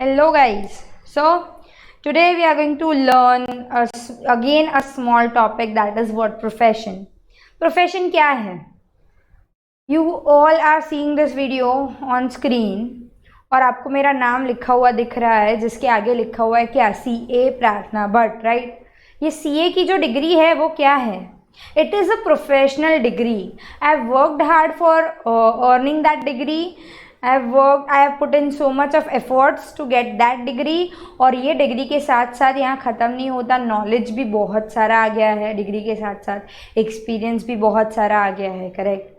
Hello guys. So today we are going to learn again a small topic, that is what profession. Profession क्या है? You all are seeing this video on screen और आपको मेरा नाम लिखा हुआ दिख रहा है जिसके आगे लिखा हुआ है क्या? CA प्रार्थना भट्ट, राइट? ये CA की जो डिग्री है वो क्या है? It is a professional degree. I have worked hard for earning that degree. I have put in so much of efforts to get that degree. और ये डिग्री के साथ साथ यहाँ ख़त्म नहीं होता, नॉलेज भी बहुत सारा आ गया है, डिग्री के साथ साथ एक्सपीरियंस भी बहुत सारा आ गया है, correct?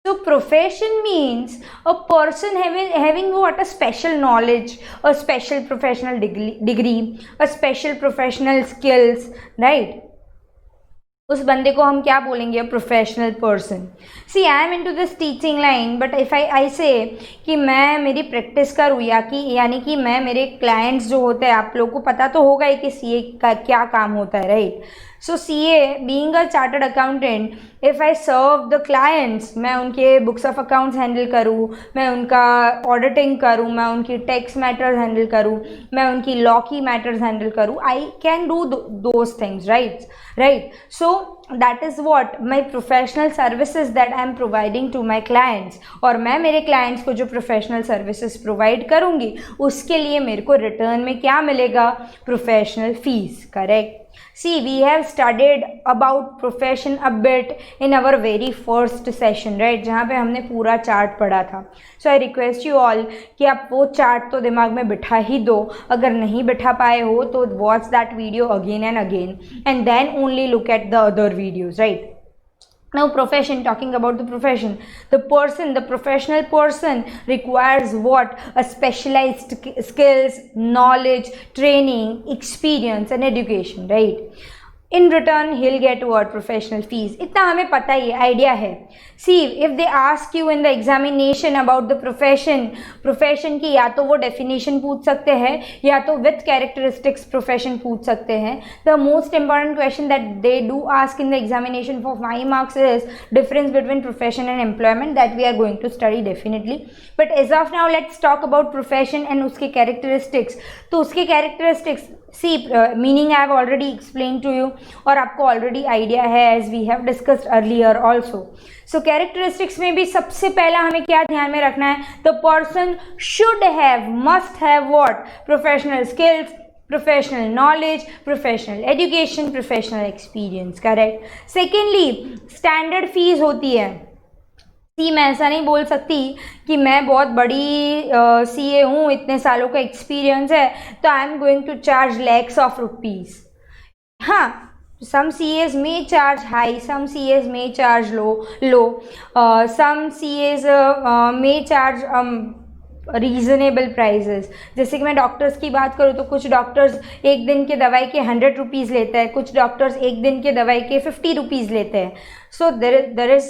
So profession means a person having what? A special knowledge, a special professional degree, a special professional skills, right? उस बंदे को हम क्या बोलेंगे? Professional person. See I am into this teaching line, but if I say कि मैं मेरी practice करूँ यानी कि मैं मेरे क्लाइंट्स जो होते हैं, आप लोगों को पता तो होगा ही कि सीए का क्या काम होता है, right? So CA being a chartered accountant, if I serve the clients, मैं उनके बुक्स ऑफ अकाउंट्स हैंडल करूँ, मैं उनका ऑडिटिंग करूँ, मैं उनकी टैक्स मैटर्स हैंडल करूँ, मैं उनकी लॉ की मैटर्स हैंडल करूँ, I can do those things, right? So that is what my professional services that I am providing to my clients. और मैं मेरे clients को जो professional services provide करूँगी उसके लिए मेरे को return में क्या मिलेगा? Professional fees, correct? See, we have studied about profession a bit in our very first session, right? जहाँ पे हमने पूरा चार्ट पढ़ा था. So I request you all कि आप वो चार्ट तो दिमाग में बिठा ही दो. अगर नहीं बिठा पाए हो तो watch that video again and again and then only look at the other videos, right? Now profession, talking about the profession, the professional person requires what? A specialized skills, knowledge, training, experience and education, right? In return he'll get what? Professional fees. इतना हमें पता ही है, idea है. See, if they ask you in the examination about the profession की या तो वो definition पूछ सकते हैं या तो with characteristics profession पूछ सकते हैं. The most important question that they do ask in the examination for 5 marks is difference between profession and employment, that we are going to study definitely. But as of now let's talk about profession and उसके characteristics. तो उसके characteristics, see, meaning I have already explained to you और आपको already idea है as we have discussed earlier also. So characteristics में भी सबसे पहला हमें क्या ध्यान में रखना है? The person must have what? Professional skills, professional knowledge, professional education, professional experience, correct? Secondly, standard fees होती है. मैं ऐसा नहीं बोल सकती कि मैं बहुत बड़ी सीए हूँ, इतने सालों का एक्सपीरियंस है तो I am going to charge lakhs of rupees. हाँ, some CAs may charge high, some CAs may charge low. Some CAs may charge reasonable prices. जैसे कि मैं डॉक्टर्स की बात करूँ तो कुछ डॉक्टर्स एक दिन के दवाई के 100 रुपीज़ लेते हैं, कुछ डॉक्टर्स एक दिन के दवाई के 50 रुपीज़ लेते हैं. So there is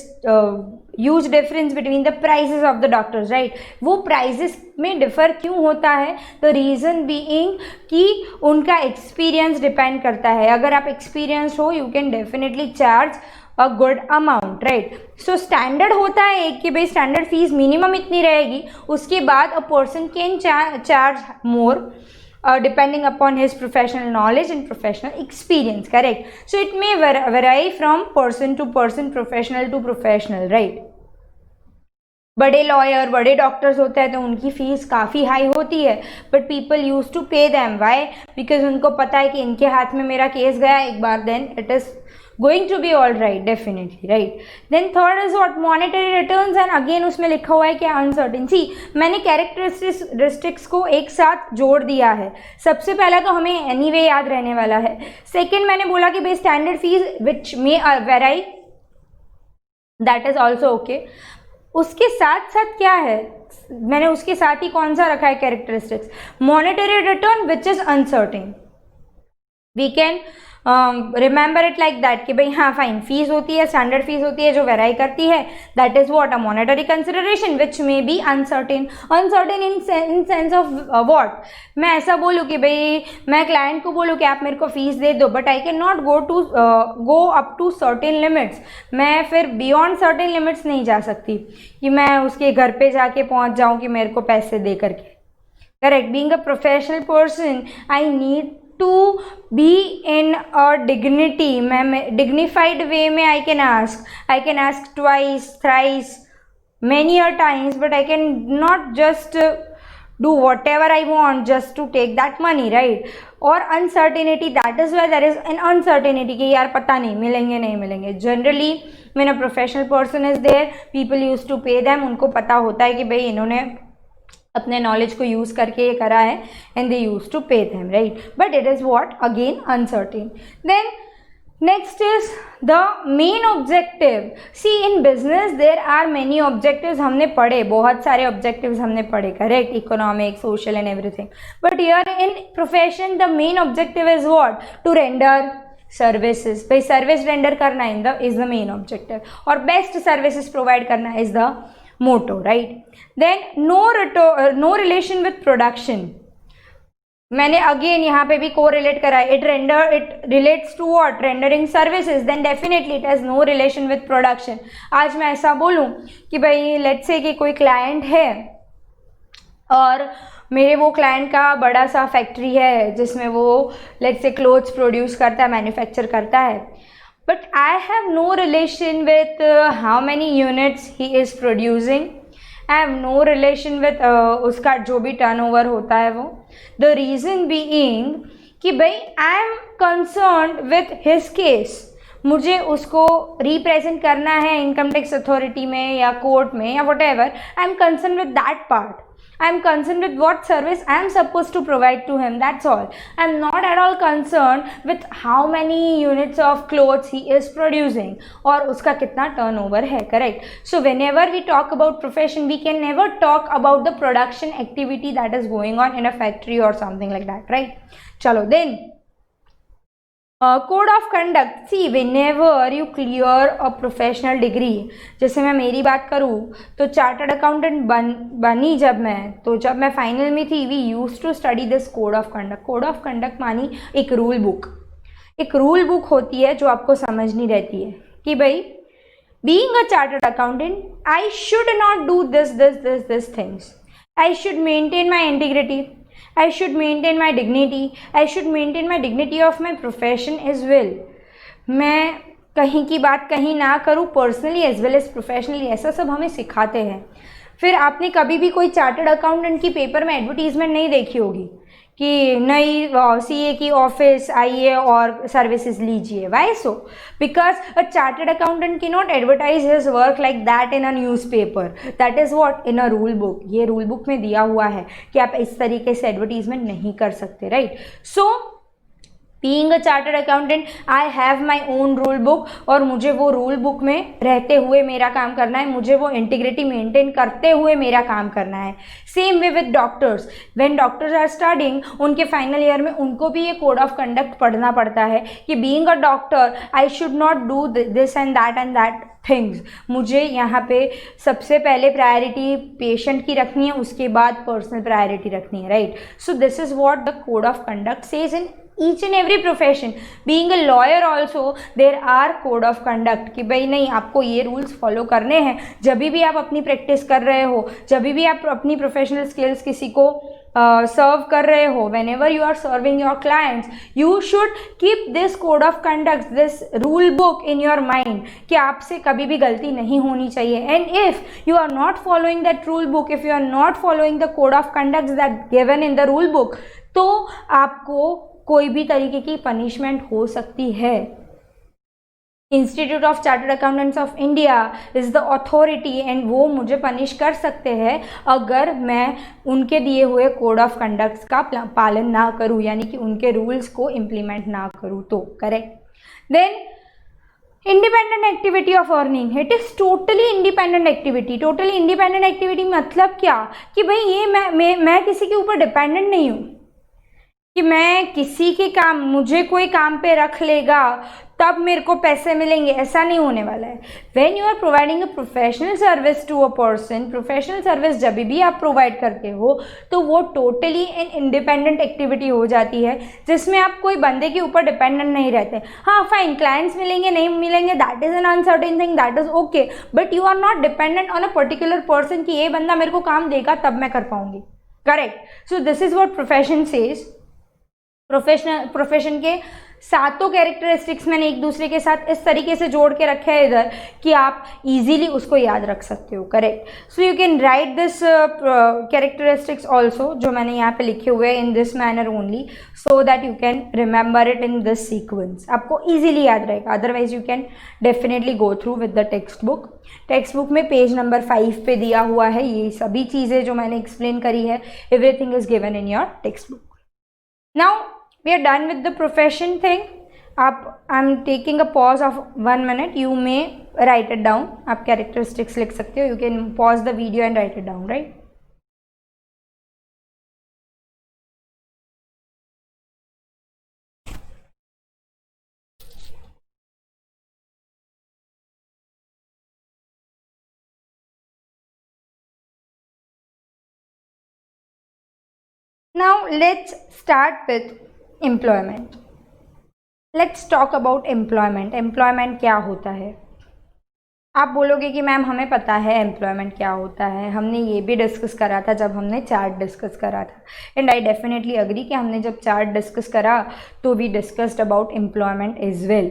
huge difference between the prices of the doctors, right? वो प्राइजेस में डिफ़र क्यों होता है? द रीज़न बीइंग कि उनका एक्सपीरियंस डिपेंड करता है. अगर आप एक्सपीरियंस हो you can definitely charge a good amount, right? So standard होता है एक कि भाई स्टैंडर्ड फीस मिनिमम इतनी रहेगी, उसके बाद a person can charge more depending upon his professional knowledge and professional experience, correct? So it may vary from person to person, professional to professional, right? बड़े लॉयर, बड़े डॉक्टर्स होते हैं तो उनकी फ़ीस काफ़ी हाई होती है, but people use to pay them. Why? Because उनको पता है कि इनके हाथ में मेरा केस गया एक बार, then it is going to be all right, definitely, right? Then third is what? Monetary returns, and again उसमें लिखा हुआ है क्या? Uncertainty. मैंने characteristics को एक साथ जोड़ दिया है. सबसे पहला तो हमें anyway याद रहने वाला है. Second मैंने बोला कि भाई standard fees which may vary, that is also okay. उसके साथ साथ क्या है? मैंने उसके साथ ही कौन सा रखा है? Characteristics. Monetary return which is uncertain. We can remember it like that कि भाई हाँ फाइन, फीस होती है, स्टैंडर्ड फीस होती है जो वेराई करती है, that is what? A monetary consideration which may be uncertain in sense of what? मैं ऐसा बोलूँ कि भाई मैं क्लाइंट को बोलूँ कि आप मेरे को फीस दे दो, but I can not go up to certain limits. मैं फिर बियॉन्ड सर्टेन लिमिट्स नहीं जा सकती कि मैं उसके घर पे जाके पहुँच जाऊँ कि मेरे को पैसे दे करके. Correct. Being a professional person, I need to be in a dignity. Dignified way में I can ask. I can ask twice, thrice, many a times, but I can not just do whatever I want just to take that money, right? और uncertainty, that is why there is an uncertainty कि यार पता नहीं मिलेंगे नहीं मिलेंगे. Generally when a professional person is there, people used to pay them. उनको पता होता है कि भाई इन्होंने अपने नॉलेज को यूज़ करके ये करा है, and they use to pay them, right. But it is what, again uncertain. Then next is the main objective. See in business there are many objectives. हमने पढ़े, बहुत सारे ऑब्जेक्टिव्स हमने पढ़े, correct, economic, social and everything. But here in profession the main objective is what, to render services. भाई service render करना is the main objective, और best services provide करना is the motto, right. Then no relation with production. मैंने again यहाँ पे भी correlate करा है. it relates to what, rendering services. Then definitely it has no relation with production. आज मैं ऐसा बोलूँ कि भाई लेट्स से कि कोई क्लाइंट है और मेरे वो क्लाइंट का बड़ा सा फैक्ट्री है जिसमें वो लेट्स से क्लोथ्स प्रोड्यूस करता है, मैन्युफैक्चर करता है. But I have no relation with how many units he is producing. I have no relation with उसका जो भी turnover होता है वो. The reason being कि भाई I am concerned with his case. मुझे उसको रिप्रेजेंट करना है इनकम टैक्स अथॉरिटी में या कोर्ट में या whatever. I am concerned with that part. I am concerned with what service I am supposed to provide to him. That's all. I am not at all concerned with how many units of clothes he is producing और उसका कितना turnover है, correct? So whenever we talk about profession, we can never talk about the production activity that is going on in a factory or something like that, right? चलो then. Code of conduct. C whenever you clear a professional degree, जैसे मैं मेरी बात करूँ तो chartered accountant बनी जब मैं फाइनल में थी, we use to study this code of conduct. Code of conduct मानी एक रूल बुक होती है जो आपको समझनी रहती है कि भाई being a chartered accountant I should not do this things. I should maintain my integrity. I should maintain my dignity. I should maintain my dignity of my profession as well. मैं कहीं की बात कहीं ना करूँ, personally as well as professionally. ऐसा सब हमें सिखाते हैं. फिर आपने कभी भी कोई चार्टर्ड अकाउंटेंट की पेपर में एडवर्टीजमेंट नहीं देखी होगी कि नई सीए की ऑफिस आइए और सर्विसेज लीजिए. Why so? Because a chartered accountant can not advertise his work like that in a newspaper. That is what, in a rule book. ये रूल बुक में दिया हुआ है कि आप इस तरीके से एडवर्टीजमेंट नहीं कर सकते, right. So being a chartered accountant I have my own rule book, और मुझे वो रूल बुक में रहते हुए मेरा काम करना है. मुझे वो इंटीग्रिटी मेंटेन करते हुए मेरा काम करना है. Same way with doctors. When doctors are studying, उनके फाइनल ईयर में उनको भी ये कोड ऑफ कंडक्ट पढ़ना पड़ता है कि being a doctor I should not do this and that things. मुझे यहाँ पे सबसे पहले प्रायोरिटी पेशेंट की रखनी है, उसके बाद पर्सनल प्रायोरिटी रखनी है, right. So this is what the code of conduct says in each and every profession. Being a lawyer also there are code of conduct कि भाई नहीं, आपको ये रूल्स फॉलो करने हैं जब भी आप अपनी प्रैक्टिस कर रहे हो, जब भी आप अपनी प्रोफेशनल स्किल्स किसी को सर्व कर रहे हो. whenever you are serving your clients, you should keep this code of conduct, this rule book in your mind कि आपसे कभी भी गलती नहीं होनी चाहिए. and if you are not following that rule book, if you are not following the code of conduct that given in the rule book, तो आपको कोई भी तरीके की पनिशमेंट हो सकती है. Institute of chartered accountants of India is the authority, and वो मुझे पनिश कर सकते हैं अगर मैं उनके दिए हुए कोड ऑफ कंडक्ट्स का पालन ना करूं, यानी कि उनके रूल्स को इम्प्लीमेंट ना करूं तो, correct. Then independent activity of earning. It is totally independent activity. Totally independent activity मतलब क्या कि भाई ये मैं किसी के ऊपर डिपेंडेंट नहीं हूँ कि मैं किसी के काम, मुझे कोई काम पे रख लेगा तब मेरे को पैसे मिलेंगे, ऐसा नहीं होने वाला है. When you are providing a professional service to a person, professional service जब भी आप प्रोवाइड करते हो तो वो टोटली एन इंडिपेंडेंट एक्टिविटी हो जाती है जिसमें आप कोई बंदे के ऊपर डिपेंडेंट नहीं रहते. हाँ फाइन, क्लाइंट्स मिलेंगे नहीं मिलेंगे, that is an uncertain thing, that is okay, but you are not dependent on a particular person कि ये बंदा मेरे को काम देगा तब मैं कर पाऊंगी, correct. So this is what profession says. Profession के सातों कैरेक्टरिस्टिक्स मैंने एक दूसरे के साथ इस तरीके से जोड़ के रखे हैं इधर कि आप इजीली उसको याद रख सकते हो. Correct. So you can write this characteristics also, जो मैंने यहाँ पे लिखे हुए in this manner only, so that you can remember it in this sequence. आपको इजीली याद रहेगा. Otherwise you can definitely go through with the text book. Text book में पेज नंबर 5 पे दिया हुआ है ये सभी चीज़ें जो मैंने एक्सप्लेन करी है. Everything is given in your text book. Now we are done with the profession thing. I'm taking a pause of 1 minute. You may write it down. आप characteristics लिख सकते हो. You can pause the video and write it down, right? Now let's start with employment. Let's talk about employment. Employment क्या होता है? आप बोलोगे कि मैम हमें पता है एम्प्लॉयमेंट क्या होता है, हमने ये भी डिस्कस करा था जब हमने चार्ट डिस्कस करा था. एंड आई डेफिनेटली अग्री कि हमने जब चार्ट डिस्कस करा तो we discussed about employment is well.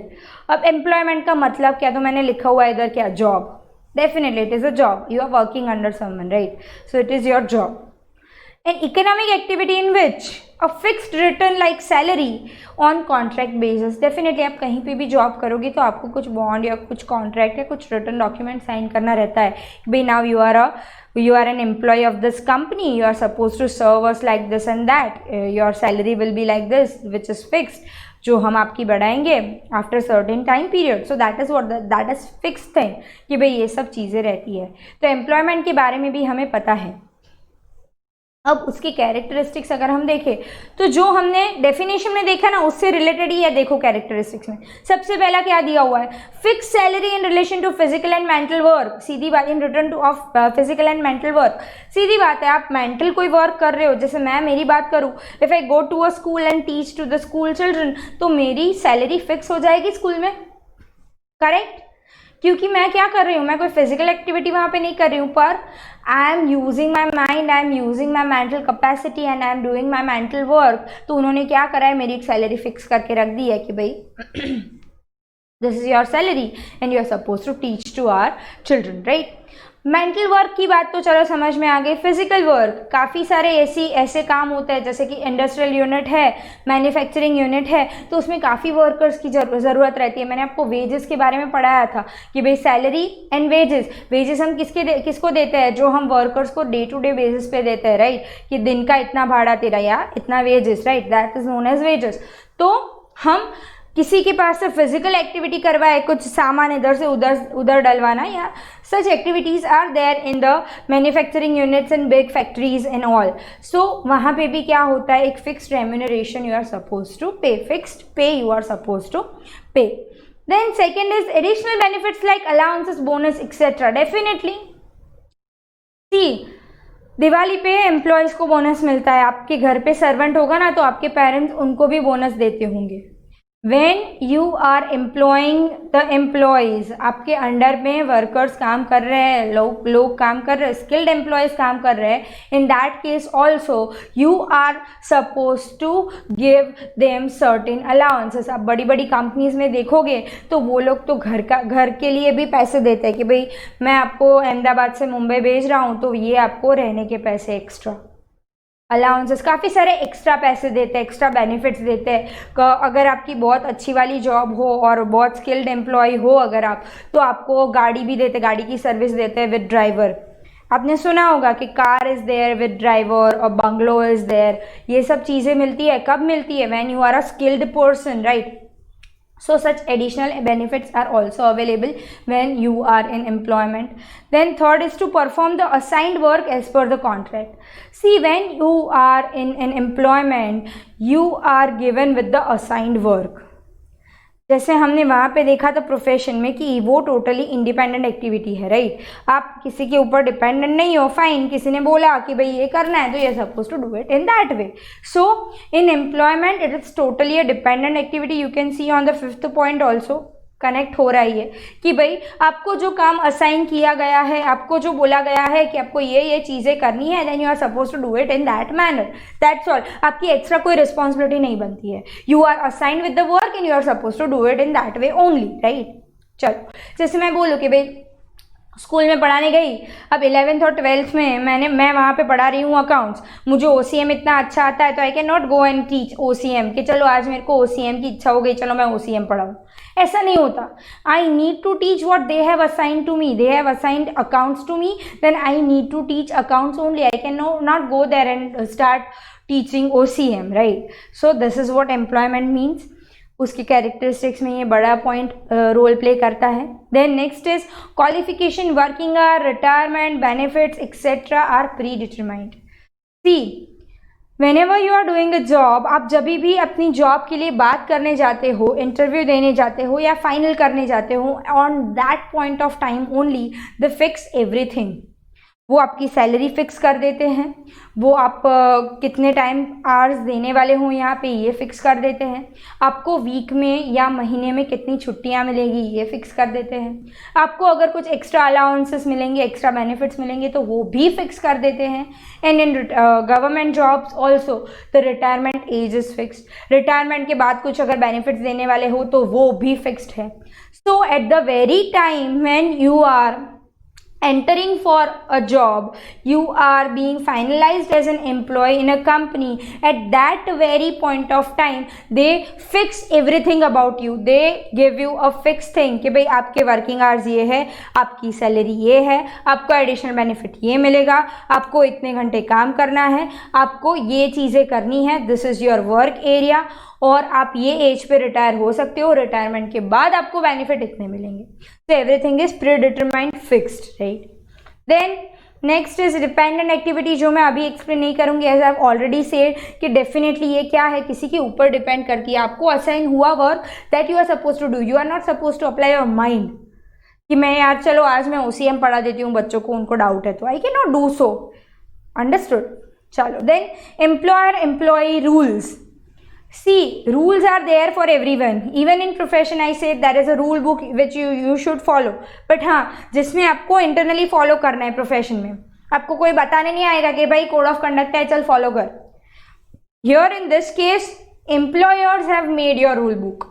अब एम्प्लॉयमेंट का मतलब क्या, तो मैंने लिखा हुआ है इधर क्या, job. Definitely it is a job. You are working under someone, right? So it is your job. An economic activity in which a fixed return like salary on contract basis. Definitely आप कहीं पे भी job करोगे तो आपको कुछ bond या कुछ कॉन्ट्रैक्ट या कुछ रिटर्न डॉक्यूमेंट साइन करना रहता है. भाई now you are an employee of this company, you are supposed to serve us like this and that, your salary will be like this which is fixed, जो हम आपकी बढ़ाएंगे after certain time period. So that is fix thing कि भाई ये सब चीज़ें रहती है. तो एम्प्लॉयमेंट के बारे में भी हमें पता है. अब उसकी कैरेक्टरिस्टिक्स अगर हम देखें तो जो हमने डेफिनेशन में देखा ना उससे रिलेटेड ही है. देखो कैरेक्टरिस्टिक्स में सबसे पहला क्या दिया हुआ है, fix salary in relation to physical and mental work. सीधी बात, in return to of physical and mental work. सीधी बात है, आप मेंटल कोई वर्क कर रहे हो, जैसे मैं मेरी बात करूँ, if I go to a school and teach to the school children, तो मेरी सैलरी फिक्स हो जाएगी स्कूल में. करेक्ट. क्योंकि मैं क्या कर रही हूँ, मैं कोई फिजिकल एक्टिविटी वहाँ पे नहीं कर रही हूँ, पर I am using my mind, I am using my mental capacity and I am doing my mental work. तो उन्होंने क्या करा है, मेरी एक सैलरी फिक्स करके रख दी है कि भाई this is your salary and you are suppose to teach to our children, right? Mental work की बात तो चलो समझ में आ गई. फिजिकल वर्क, काफ़ी सारे ऐसे काम होते हैं, जैसे कि इंडस्ट्रियल यूनिट है, मैन्युफैक्चरिंग यूनिट है, तो उसमें काफ़ी वर्कर्स की ज़रूरत रहती है. मैंने आपको वेजेस के बारे में पढ़ाया था कि भाई सैलरी एंड वेजेस हम किसको देते हैं, जो हम वर्कर्स को डे टू डे बेसिस पे देते हैं, राइट? कि दिन का इतना भाड़ा तेरा या इतना wages, right? That is known as wages. तो हम किसी के पास से फिजिकल एक्टिविटी करवाए, कुछ सामान इधर से उधर डलवाना, या such activities are there in the manufacturing units and big factories and all. So वहाँ पे भी क्या होता है, एक fixed remuneration you are suppose to pay, fixed pay you are suppose to pay. Then second is additional benefits like allowances, bonus etcetera. Definitely see Diwali पे employees को bonus मिलता है. आपके घर पे सर्वेंट होगा ना, तो आपके पेरेंट्स उनको भी बोनस देते होंगे. When you are employing the employees, आपके अंडर में वर्कर्स काम कर रहे हैं, लोग काम कर रहे हैं, स्किल्ड एम्प्लॉयज़ काम कर रहे हैं, in that case also you are suppose to give them certain allowances. आप बड़ी बड़ी कंपनीज में देखोगे तो वो लोग तो घर के लिए भी पैसे देते हैं कि भाई मैं आपको अहमदाबाद से मुंबई भेज रहा हूँ, तो ये आपको रहने के पैसे एक्स्ट्रा अलाउंसेस, काफ़ी सारे एक्स्ट्रा पैसे देते हैं, एक्स्ट्रा बेनिफिट्स देते हैं. अगर आपकी बहुत अच्छी वाली जॉब हो और बहुत स्किल्ड एम्प्लॉय हो अगर आप, तो आपको गाड़ी भी देते, गाड़ी की सर्विस देते हैं विद ड्राइवर. आपने सुना होगा कि car is there with driver और बंगलो इज़ देयर. ये सब चीज़ें मिलती है, कब मिलती है, when you are a skilled person, right? So such additional benefits are also available when you are in employment. Then third is to perform the assigned work as per the contract. See, when you are in an employment, you are given with the assigned work. जैसे हमने वहाँ पे देखा था profession में कि वो totally independent activity है, राइट? आप किसी के ऊपर डिपेंडेंट नहीं हो. फाइन, किसी ने बोला कि भाई ये करना है तो you are suppose to do it in that way. So in employment it is totally a dependent activity. You can see on the 5th point also. Connect हो रहा है कि भाई आपको जो काम असाइन किया गया है, आपको जो बोला गया है कि आपको ये चीज़ें करनी है, then you are suppose to do it in that manner, that's all. आपकी एक्स्ट्रा कोई रिस्पॉन्सिबिलिटी नहीं बनती है, you are assign with the work and you are suppose to do it in that way only, right. चलो, जैसे मैं बोलूँ कि भाई स्कूल में पढ़ाने गई, अब 11th और 12th में मैं वहाँ पे पढ़ा रही हूँ अकाउंट्स, मुझे OCM इतना अच्छा आता है, तो I can not go and teach OCM कि चलो आज मेरे को OCM की इच्छा हो गई, चलो मैं OCM पढ़ाऊँ। ऐसा नहीं होता। I need to teach what they have assigned to me, they have assigned accounts to me, then I need to teach accounts only, I can not go there and start teaching OCM, right. So this is what employment means. उसकी characteristics में ये बड़ा point role play करता है। Then next is qualification, working hour, retirement, benefits etcetera are predetermined. See whenever you are doing a job, आप जब भी अपनी जॉब के लिए बात करने जाते हो, इंटरव्यू देने जाते हो या फाइनल करने जाते हो, on that point of time only they fix everything. वो आपकी सैलरी फिक्स कर देते हैं, वो आप कितने टाइम आवर्स देने वाले हो यहाँ पे ये फिक्स कर देते हैं, आपको वीक में या महीने में कितनी छुट्टियाँ मिलेगी ये फिक्स कर देते हैं, आपको अगर कुछ एक्स्ट्रा अलाउंसेस मिलेंगे, एक्स्ट्रा बेनिफिट्स मिलेंगे तो वो भी फिक्स कर देते हैं। And in government jobs also the retirement age is fixed. Retirement के बाद कुछ अगर बेनिफिट्स देने वाले हो तो वो भी फिक्स्ड है। So at the very time when you are entering for a job, you are being finalized as an employee in a company, at that very point of time they fix everything about you, they give you a fixed thing कि भाई आपके working hours ये है, आपकी salary ये है, आपको additional benefit ये मिलेगा, आपको इतने घंटे काम करना है, आपको ये चीज़ें करनी है, this is your work area, और आप ये एज पे रिटायर हो सकते हो, रिटायरमेंट के बाद आपको बेनिफिट इतने मिलेंगे। So everything is predetermined, fixed, right? Then next is dependent activity, जो मैं अभी एक्सप्लेन नहीं करूँगी, as I have already said कि डेफिनेटली ये क्या है, किसी के ऊपर डिपेंड करती है। आपको असाइन हुआ work that you are suppose to do, you are not suppose to apply your mind कि मैं यार चलो आज मैं OCM पढ़ा देती हूँ बच्चों को, उनको डाउट है तो I can not do so, understood. चलो, then employer employee rules. See, rules are there for everyone. Even in profession, I said there is a rule book which you should follow. But हाँ, जिसमें आपको internally follow करना है profession में, आपको कोई बताने नहीं आएगा कि भाई कोड ऑफ कंडक्ट है चल फॉलो कर। Here in this case, employers have made your rule book.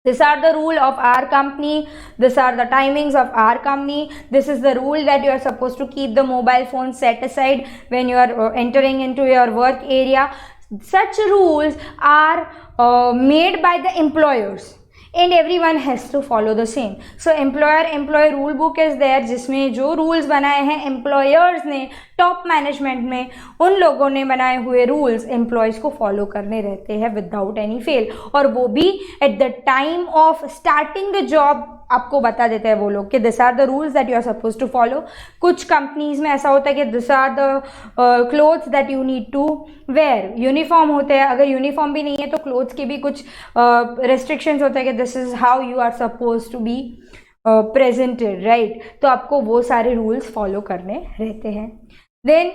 These are the rule of our company. These are the timings of our company. This is the rule that you are supposed to keep the mobile phone set aside when you are entering into your work area. Such rules are made by the employers and everyone has to follow the same. So employer rule book is there, जिसमें जो rules बनाए हैं employers ने, top management में उन लोगों ने बनाए हुए रूल्स एम्प्लॉयज़ को फॉलो करने रहते हैं विदाउट एनी फेल, और वो भी at the time of starting the job आपको बता देते हैं वो लोग कि this are the rules that you are suppose to follow. कुछ कंपनीज में ऐसा होता है कि this are the clothes that you need to wear, uniform होते हैं, अगर यूनिफॉर्म भी नहीं है तो क्लोथ्स के भी कुछ रेस्ट्रिक्शंस होते हैं कि this is how you are suppose to be presented, right. तो आपको वो सारे रूल्स फॉलो करने रहते हैं। Then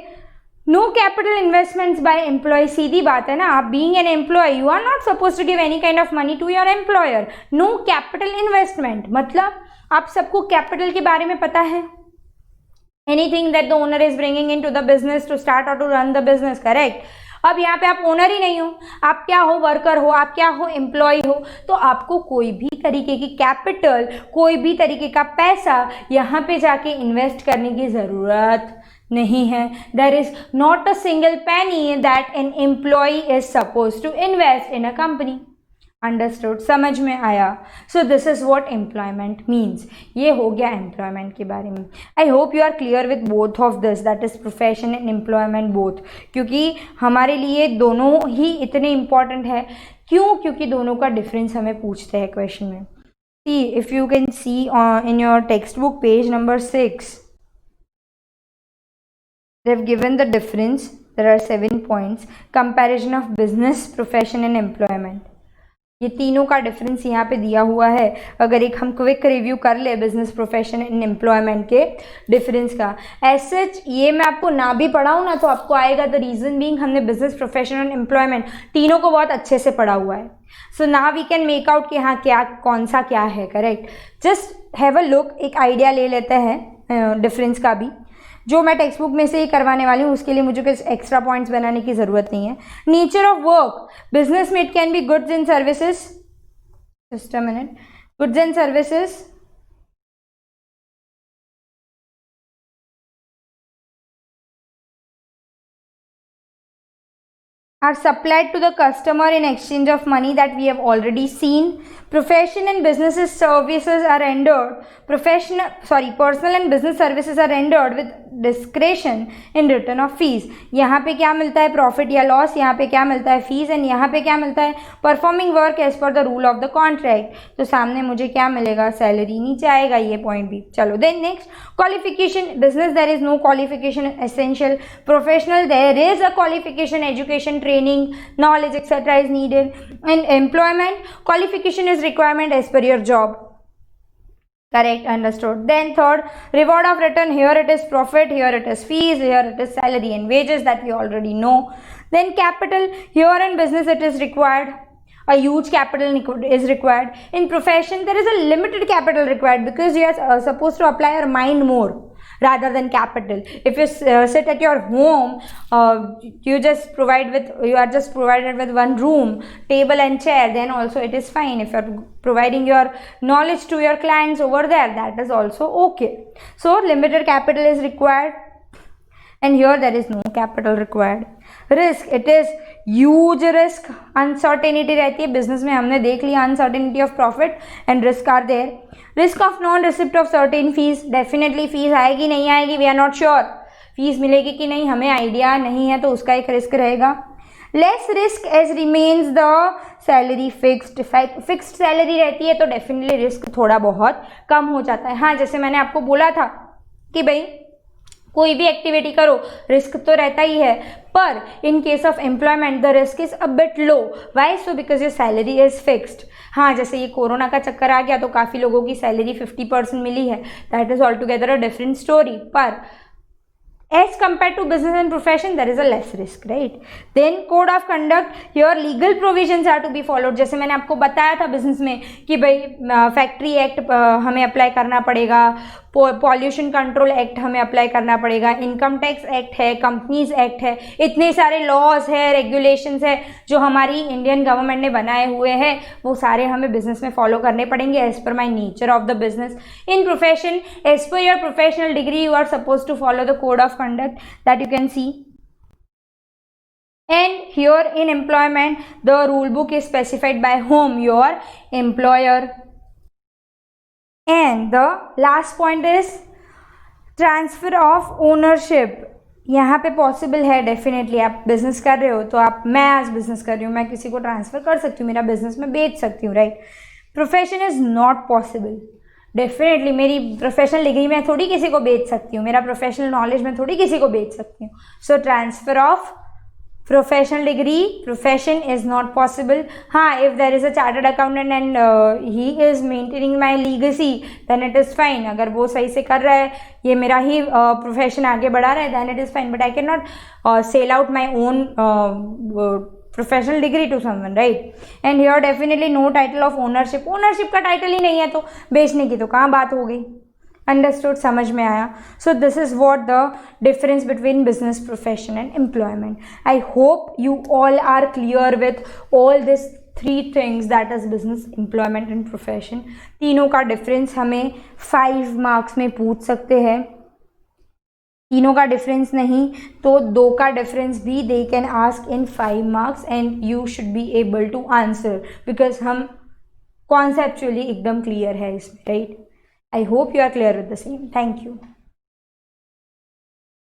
no capital investments by employ. सीधी बात है ना, आप being an employ you are not suppose to give any kind of money to your employer. No capital investment मतलब आप सबको कैपिटल के बारे में पता है, anything that the owner is bringing in to the business to start और to run the business, correct. अब यहाँ पे आप ओनर ही नहीं हो, आप क्या हो, वर्कर हो, आप क्या हो, एम्प्लॉय हो, तो आपको कोई भी तरीके की कैपिटल, कोई भी तरीके का पैसा यहाँ पे जाके इन्वेस्ट करने की ज़रूरत नहीं है। There is not a single penny that an employ is suppose to invest in a company. Understood, समझ में आया। So this is what employment means. ये हो गया एम्प्लॉयमेंट के बारे में। I hope you are clear with both of this, that is profession and employment both, क्योंकि हमारे लिए दोनों ही इतने इंपॉर्टेंट है। क्यों? क्योंकि दोनों का डिफरेंस हमें पूछते हैं क्वेश्चन में। See if you can C in your text book page number 6, they have given the difference. There are 7 points. Comparison of business, profession and employment. ये तीनों का डिफरेंस यहाँ पे दिया हुआ है। अगर एक हम क्विक रिव्यू कर ले बिजनेस, प्रोफेशन एंड एम्प्लॉयमेंट के डिफरेंस का, ऐसे ये मैं आपको ना भी पढ़ाऊँ ना तो आपको आएगा। द रीज़न बीइंग हमने बिजनेस, प्रोफेशन एंड एम्प्लॉयमेंट तीनों को बहुत अच्छे से पढ़ा हुआ है। So now we can make out कि हाँ क्या कौन सा क्या है, correct. Just have a look, एक आइडिया ले लेते हैं डिफरेंस का भी, जो मैं टेक्स्ट बुक में से ही करवाने वाली हूँ. उसके लिए मुझे कुछ एक्स्ट्रा पॉइंट्स बनाने की ज़रूरत नहीं है. नेचर ऑफ वर्क, बिजनेस में it can be goods and services. Just a minute. Goods and services are supplied to the customer in exchange of money, that we have already seen. Profession and businesses services are rendered, personal and business services are rendered with discretion in return of fees. यहाँ पे क्या मिलता है, profit या loss. यहाँ पे क्या मिलता है, फीस. एंड यहाँ पे क्या मिलता है, performing work as per the rule of the contract. तो सामने मुझे क्या मिलेगा, सैलरी. नीचे आएगा ये पॉइंट भी. चलो then next, qualification. Business there is no qualification essential. Professional there is a qualification, education, training, knowledge, etc. is needed. In employment, qualification is requirement as per your job. Correct, understood. Then third, reward of return. Here it is profit, here it is fees, here it is salary and wages, that we already know. Then capital. Here in business it is required. A huge capital is required. In profession there is a limited capital required, because you are supposed to apply your mind more rather than capital. If you sit at your home, you are just provided with one room, table and chair, then also it is fine. If you are providing your knowledge to your clients over there, that is also okay. So limited capital is required, and here there is no capital required. Risk, it is huge risk. Uncertainty रहती है business में, हमने देख लिया. Uncertainty of profit and risk are there. Risk of non receipt of certain fees. Definitely fees आएगी नहीं आएगी, we are not sure. Fees मिलेगी कि नहीं हमें आइडिया नहीं है, तो उसका एक रिस्क रहेगा. Less risk as remains the salary fixed. Fixed salary रहती है तो डेफिनेटली रिस्क थोड़ा बहुत कम हो जाता है. हाँ, जैसे मैंने आपको बोला था कि भाई कोई भी एक्टिविटी करो रिस्क तो रहता ही है, पर in case of employment the risk is a bit low. Why so? Because your salary is fixed. हाँ, जैसे ये कोरोना का चक्कर आ गया तो काफ़ी लोगों की सैलरी 50% मिली है, that is all together a different story. पर as compared to business and profession there is a less risk, right? Then code of conduct, your legal provisions are to be followed. जैसे मैंने आपको बताया था business में कि भाई factory act हमें अप्लाई करना पड़ेगा, पॉल्यूशन कंट्रोल एक्ट हमें अप्लाई करना पड़ेगा, इनकम टैक्स एक्ट है, कंपनीज एक्ट है, इतने सारे लॉज है, रेगुलेशंस है जो हमारी इंडियन गवर्नमेंट ने बनाए हुए हैं, वो सारे हमें बिजनेस में फॉलो करने पड़ेंगे as per my nature of the business. In profession, as per your professional degree you are suppose to follow the code of conduct that you can see. And here in employment the rule book is specified by whom? Your employer. And the last point is transfer of ownership. यहाँ पे possible है definitely. आप business कर रहे हो तो आप, मैं आज बिजनेस कर रही हूँ, मैं किसी को ट्रांसफ़र कर सकती हूँ, मेरा बिजनेस में बेच सकती हूँ, right? Profession is not possible. Definitely मेरी प्रोफेशनल डिग्री में थोड़ी किसी को बेच सकती हूँ, मेरा प्रोफेशनल नॉलेज में थोड़ी किसी को बेच सकती हूँ. So transfer of professional degree, profession is not possible. हाँ, if there is a chartered accountant and he is maintaining my legacy then it is fine. अगर वो सही से कर रहा है, ये मेरा ही प्रोफेशन आगे बढ़ा रहा है, then it is fine. But I can not sell out my own professional degree to someone, right? And here definitely no title of ownership. Ownership का टाइटल ही नहीं है तो बेचने की तो कहाँ बात हो गई. अंडरस्टूड, समझ में आया? So this is what the difference between business, profession and employment. I hope you all are clear with all this 3 things, that is business, employment and profession. तीनों का डिफरेंस हमें 5 मार्क्स में पूछ सकते हैं. तीनों का डिफरेंस नहीं तो 2 का डिफरेंस भी they can ask in 5 marks and you should be able to answer, because हम कॉन्सेप्चुअली एकदम क्लियर है इसमें, right? I hope you are clear with the same. Thank you.